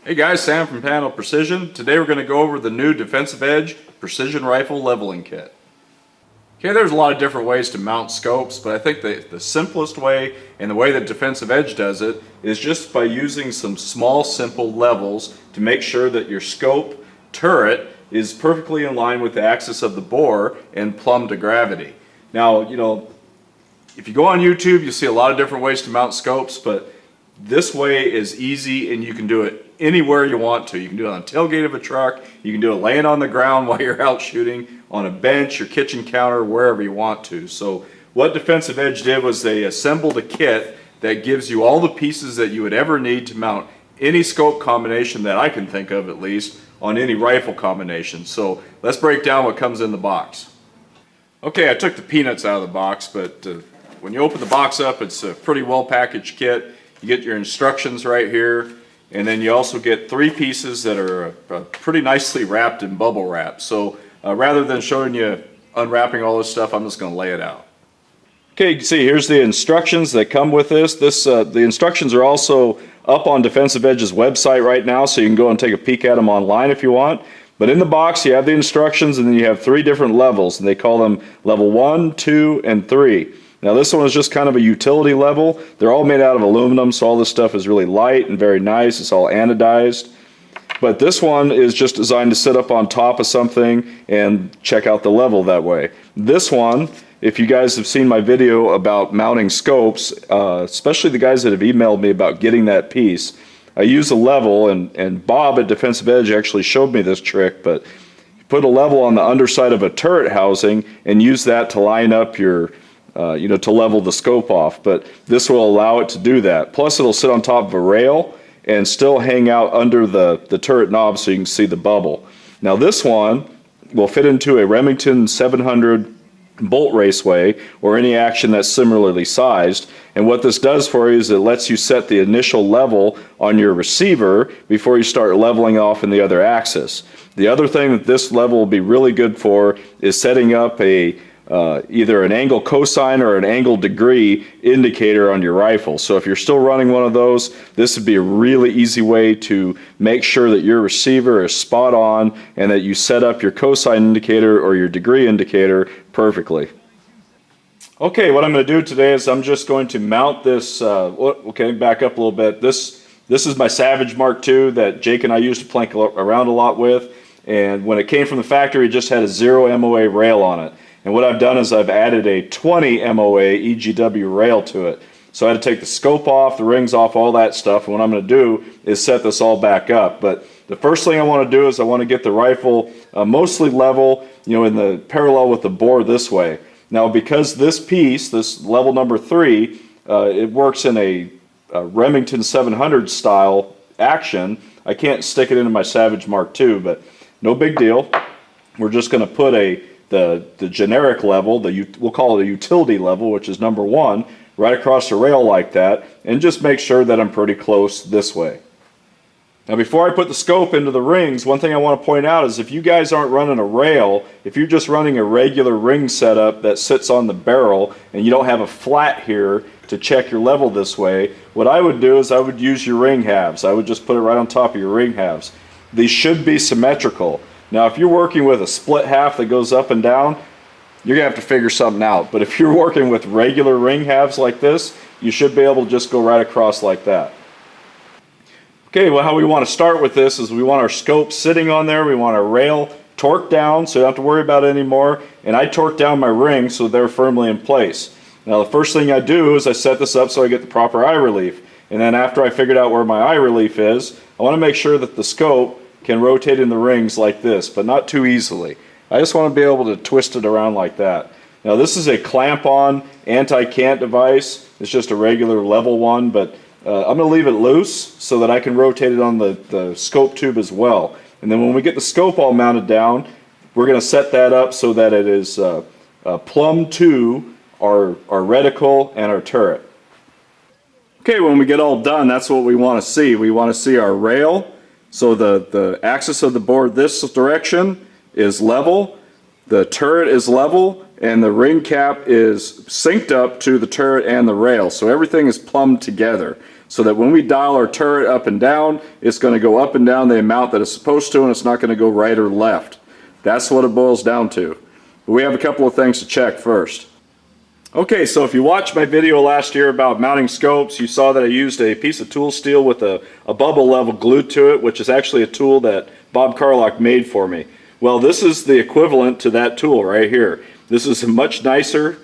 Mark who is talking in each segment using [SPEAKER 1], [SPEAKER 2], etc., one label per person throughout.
[SPEAKER 1] Hey guys, Sam from Panel Precision. Today we're going to go over the new Defensive Edge Precision Rifle Leveling Kit. Okay, there's a lot of different ways to mount scopes, but I think the simplest way, and the way that Defensive Edge does it, is just by using some small, simple levels to make sure that your scope turret is perfectly in line with the axis of the bore and plumb to gravity. Now, if you go on YouTube, you'll see a lot of different ways to mount scopes, but this way is easy and you can do it anywhere you want to. You can do it on the tailgate of a truck, you can do it laying on the ground while you're out shooting, on a bench, your kitchen counter, wherever you want to. So what Defensive Edge did was they assembled a kit that gives you all the pieces that you would ever need to mount any scope combination that I can think of, at least, on any rifle combination. So let's break down what comes in the box. Okay, I took the peanuts out of the box, but when you open the box up, it's a pretty well packaged kit. You get your instructions right here, and then you also get 3 pieces that are pretty nicely wrapped in bubble wrap. So rather than showing you unwrapping all this stuff, I'm just going to lay it out. Okay, you can see here's the instructions that come with this. The instructions are also up on Defensive Edge's website right now, so you can go and take a peek at them online if you want. But in the box you have the instructions, and then you have 3 different levels, and they call them level 1, 2, and 3. Now this one is just kind of a utility level. They're all made out of aluminum, so all this stuff is really light and very nice. It's all anodized. But this one is just designed to sit up on top of something and check out the level that way. This one, if you guys have seen my video about mounting scopes, especially the guys that have emailed me about getting that piece, I use a level, and Bob at Defensive Edge actually showed me this trick, but you put a level on the underside of a turret housing and use that to line up your to level the scope off, but this will allow it to do that. Plus it'll sit on top of a rail and still hang out under the turret knob so you can see the bubble. Now this one will fit into a Remington 700 bolt raceway or any action that's similarly sized, and what this does for you is it lets you set the initial level on your receiver before you start leveling off in the other axis. The other thing that this level will be really good for is setting up either an angle cosine or an angle degree indicator on your rifle. So if you're still running one of those, this would be a really easy way to make sure that your receiver is spot on and that you set up your cosine indicator or your degree indicator perfectly. Okay, what I'm going to do today is I'm just going to mount this, okay, back up a little bit. This is my Savage Mark II that Jake and I used to plank around a lot with, and when it came from the factory it just had a 0 MOA rail on it. And what I've done is I've added a 20 MOA EGW rail to it. So I had to take the scope off, the rings off, all that stuff. And what I'm going to do is set this all back up. But the first thing I want to do is I want to get the rifle mostly level, in the parallel with the bore this way. Now because this piece, this level number 3, it works in a Remington 700 style action. I can't stick it into my Savage Mark II, but no big deal. We're just going to put the generic level, we'll call it a utility level, which is number 1, right across the rail like that, and just make sure that I'm pretty close this way. Now before I put the scope into the rings, one thing I want to point out is if you guys aren't running a rail, if you're just running a regular ring setup that sits on the barrel and you don't have a flat here to check your level this way, what I would do is I would use your ring halves. I would just put it right on top of your ring halves. These should be symmetrical. Now if you're working with a split half that goes up and down, you're going to have to figure something out. But if you're working with regular ring halves like this, you should be able to just go right across like that. Okay, well how we want to start with this is we want our scope sitting on there, we want our rail torqued down so you don't have to worry about it anymore, and I torque down my rings so they're firmly in place. Now the first thing I do is I set this up so I get the proper eye relief, and then after I figured out where my eye relief is, I want to make sure that the scope can rotate in the rings like this, but not too easily. I just want to be able to twist it around like that. Now this is a clamp-on anti-cant device. It's just a regular level one, but I'm going to leave it loose so that I can rotate it on the scope tube as well. And then when we get the scope all mounted down, we're going to set that up so that it is plumb to our reticle and our turret. Okay, when we get all done, that's what we want to see. We want to see our rail. So the axis of the board this direction is level, the turret is level, and the ring cap is synced up to the turret and the rail. So everything is plumbed together. so that when we dial our turret up and down, it's going to go up and down the amount that it's supposed to, and it's not going to go right or left. That's what it boils down to. But we have a couple of things to check first. Okay, so if you watched my video last year about mounting scopes, you saw that I used a piece of tool steel with a bubble level glued to it, which is actually a tool that Bob Carlock made for me. Well, this is the equivalent to that tool right here. This is a much nicer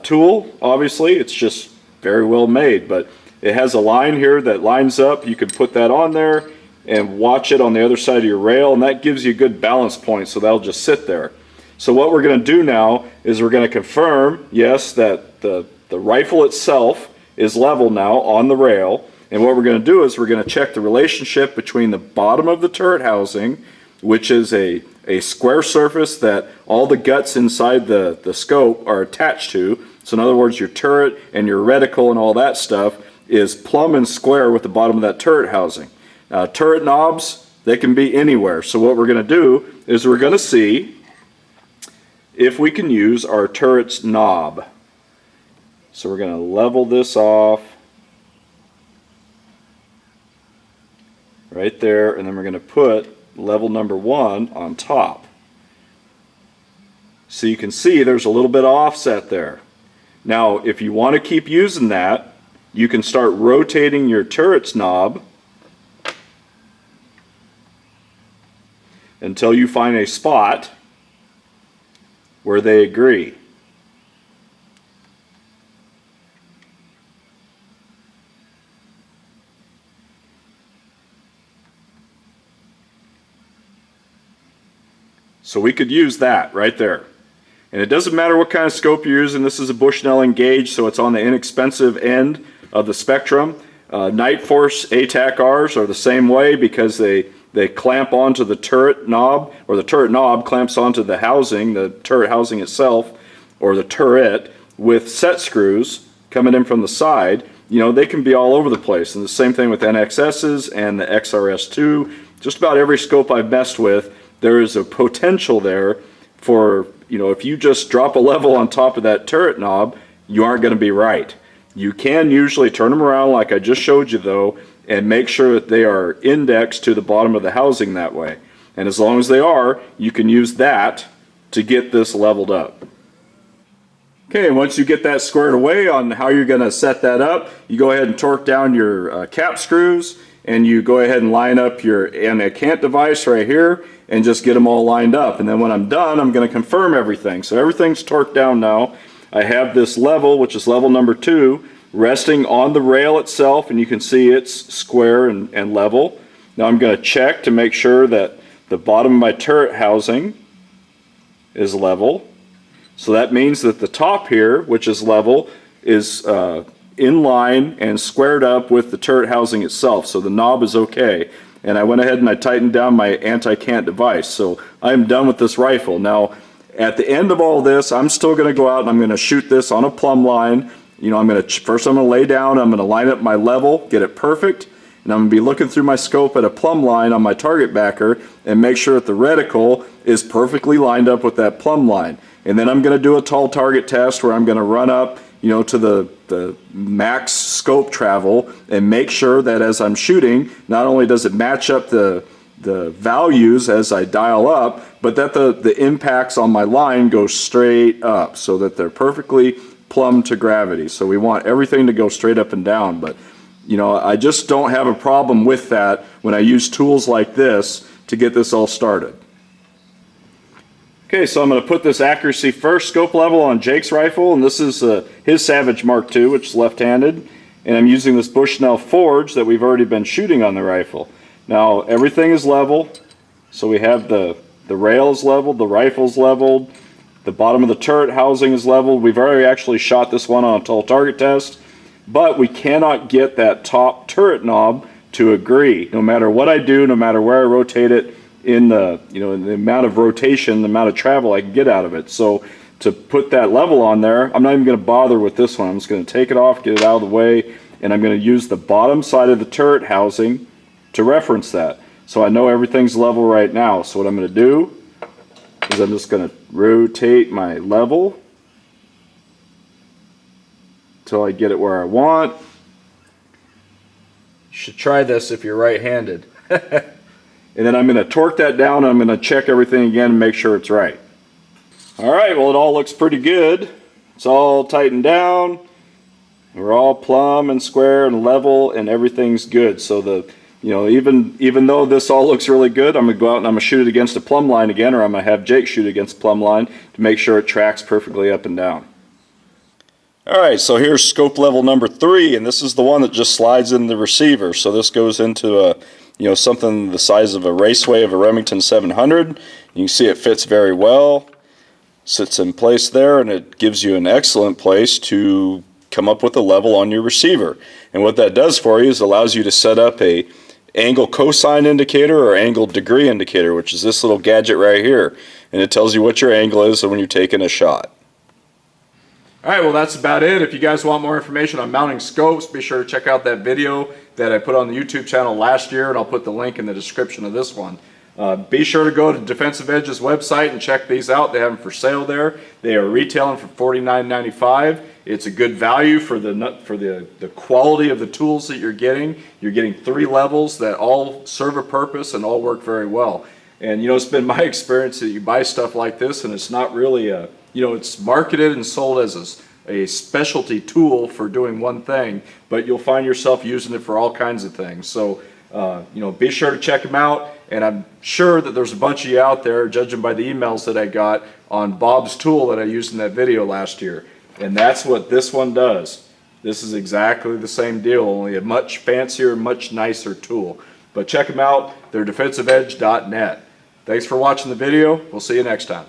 [SPEAKER 1] tool, obviously. It's just very well made, but it has a line here that lines up. You can put that on there and watch it on the other side of your rail, and that gives you a good balance point, so that'll just sit there. So what we're going to do now is we're going to confirm, yes, that the rifle itself is level now on the rail. And what we're going to do is we're going to check the relationship between the bottom of the turret housing, which is a square surface that all the guts inside the scope are attached to. So in other words, your turret and your reticle and all that stuff is plumb and square with the bottom of that turret housing. Turret knobs, they can be anywhere. So what we're going to do is we're going to see if we can use our turret's knob. So we're going to level this off right there, and then we're going to put level number 1 on top. So you can see there's a little bit of offset there. Now if you want to keep using that, you can start rotating your turret's knob until you find a spot where they agree. So we could use that right there. And it doesn't matter what kind of scope you're using. This is a Bushnell Engage, so it's on the inexpensive end of the spectrum. Night Force ATAC Rs are the same way because they clamp onto the turret knob, or the turret knob clamps onto the housing, the turret housing itself, or the turret, with set screws coming in from the side. You know, they can be all over the place. And the same thing with NXSs and the XRS2. Just about every scope I've messed with, there is a potential there for, you know, if you just drop a level on top of that turret knob, you aren't going to be right. You can usually turn them around like I just showed you though, and make sure that they are indexed to the bottom of the housing that way. And as long as they are, you can use that to get this leveled up. Okay, once you get that squared away on how you're going to set that up, you go ahead and torque down your cap screws, and you go ahead and line up your anti-cant device right here and just get them all lined up. And then when I'm done, I'm going to confirm everything. So everything's torqued down now. I have this level, which is level number 2, resting on the rail itself, and you can see it's square and level. Now I'm going to check to make sure that the bottom of my turret housing is level. So that means that the top here, which is level, is in line and squared up with the turret housing itself. So the knob is okay. And I went ahead and I tightened down my anti-cant device. So I'm done with this rifle. Now at the end of all this, I'm still going to go out and I'm going to shoot this on a plumb line. You know, first I'm going to lay down, I'm going to line up my level, get it perfect, and I'm going to be looking through my scope at a plumb line on my target backer and make sure that the reticle is perfectly lined up with that plumb line. And then I'm going to do a tall target test where I'm going to run up, you know, to the max scope travel and make sure that as I'm shooting, not only does it match up the values as I dial up, but that the impacts on my line go straight up so that they're perfectly plumb to gravity. So we want everything to go straight up and down, but you know, I just don't have a problem with that when I use tools like this to get this all started. Okay, so I'm going to put this accuracy first scope level on Jake's rifle, and this is his Savage Mark II, which is left-handed, and I'm using this Bushnell Forge that we've already been shooting on the rifle. Now everything is level, so we have the rail is leveled, the rifle's leveled, the bottom of the turret housing is leveled. We've already actually shot this one on a tall target test, but we cannot get that top turret knob to agree. No matter what I do, no matter where I rotate it, in the, you know, in the amount of rotation, the amount of travel I can get out of it. So to put that level on there, I'm not even going to bother with this one. I'm just going to take it off, get it out of the way, and I'm going to use the bottom side of the turret housing to reference that. So I know everything's level right now. So what I'm going to do is I'm just going to rotate my level until I get it where I want. should try this if you're right-handed. And then I'm going to torque that down, and I'm going to check everything again and make sure it's right. All right, well, it all looks pretty good. It's all tightened down. We're all plumb and square and level, and everything's good. So even though this all looks really good, I'm going to go out and I'm going to shoot it against a plumb line again, or I'm going to have Jake shoot against a plumb line to make sure it tracks perfectly up and down. All right, so here's scope level number 3, and this is the one that just slides in the receiver. So this goes into a something the size of a raceway of a Remington 700. You can see it fits very well, sits in place there, and it gives you an excellent place to come up with a level on your receiver. And what that does for you is allows you to set up a angle cosine indicator or angle degree indicator, which is this little gadget right here, and it tells you what your angle is when you're taking a shot. Alright, well that's about it. If you guys want more information on mounting scopes, be sure to check out that video that I put on the YouTube channel last year, and I'll put the link in the description of this one. Be sure to go to Defensive Edge's website and check these out. They have them for sale there. They are retailing for $49.95. It's a good value for the quality of the tools that you're getting. You're getting 3 levels that all serve a purpose and all work very well. And it's been my experience that you buy stuff like this and it's not really a, it's marketed and sold as a specialty tool for doing one thing, but you'll find yourself using it for all kinds of things. So, be sure to check them out, and I'm sure that there's a bunch of you out there, judging by the emails that I got on Bob's tool that I used in that video last year. And that's what this one does. This is exactly the same deal, only a much fancier, much nicer tool. But check them out. They're defensiveedge.net. Thanks for watching the video. We'll see you next time.